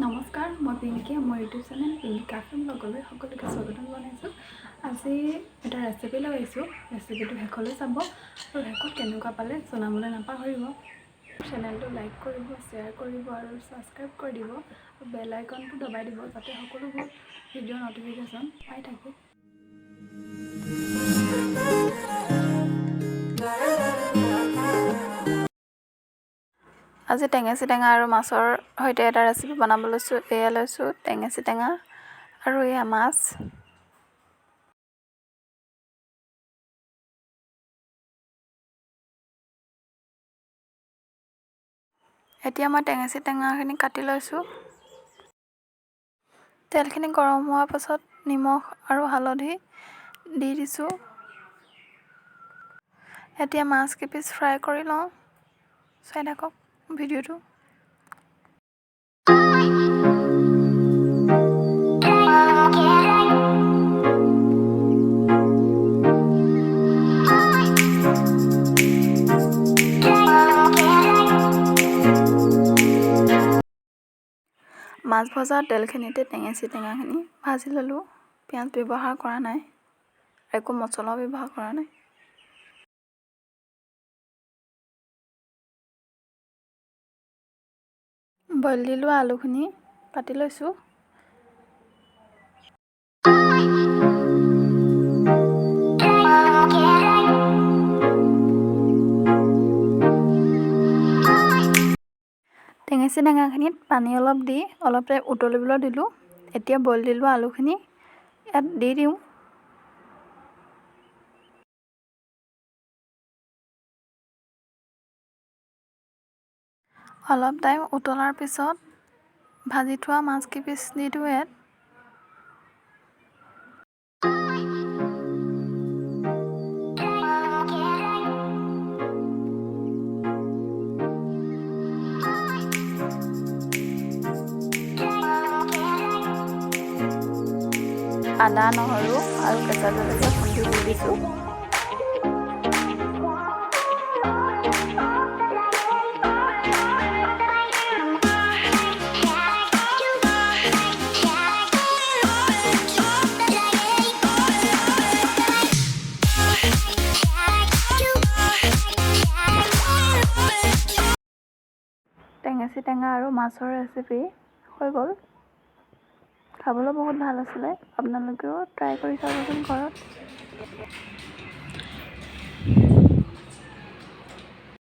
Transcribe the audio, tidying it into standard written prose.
নমস্কাৰ, মই পিংকি। মোৰ ইউটিউব চেনেল পিংকি কাফে ব্লগলৈ সকলোকে স্বাগতম জনাইছোঁ। আজি এটা ৰেচিপি লৈ আহিছোঁ। ৰেচিপিটো শেষলৈ চাব আৰু শেষত কেনেকুৱা পালে জনাবলৈ নাপাহৰিব। চেনেলটো লাইক কৰিব, শ্বেয়াৰ কৰিব আৰু ছাবস্ক্ৰাইব কৰি দিব আৰু বেল আইকনটো দবাই দিব যাতে সকলোবোৰ ভিডিঅ' ন'টিফিকেশ্যন পাই থাকে। আজি টেঙেচি টেঙা আৰু মাছৰ সৈতে এটা ৰেচিপি বনাব লৈছোঁ। এয়া লৈছোঁ টেঙেচি টেঙা আৰু এয়া মাছ। এতিয়া মই টেঙেচি টেঙাখিনি কাটি লৈছোঁ। তেলখিনি গৰম হোৱাৰ পাছত নিমখ আৰু হালধি দি দিছোঁ। এতিয়া মাছ কেইপিচ ফ্ৰাই কৰি লওঁ। চাই থাকক ভিডিঅ'টো। মাছ ভজা তেলখিনিতে টেঙেচি টেঙাখিনি ভাজি ল'লোঁ। পিঁয়াজ ব্যৱহাৰ কৰা নাই, একো মছলাও ব্যৱহাৰ কৰা নাই। বইল দি লোৱা আলুখিনি কাটি লৈছোঁ। টেঙেচি টেঙাখিনিত পানী অলপ দি অলপ টাইম উতলিবলৈ দিলোঁ। এতিয়া বইল দি লোৱা আলুখিনি ইয়াত দি দিওঁ। অলপ টাইম উতলাৰ পিছত ভাজি থোৱা মাছ কেইপিচ দি দিওঁ ইয়াত। আদা, নহৰু আৰু কেঁচা জলকীয়া খুন্দি দি দিছোঁ। টেঙেচি টেঙা আৰু মাছৰ ৰেচিপি হৈ গ'ল। খাবলৈ বহুত ভাল আছিলে। আপোনালোকেও ট্ৰাই কৰি চাবচোন ঘৰত।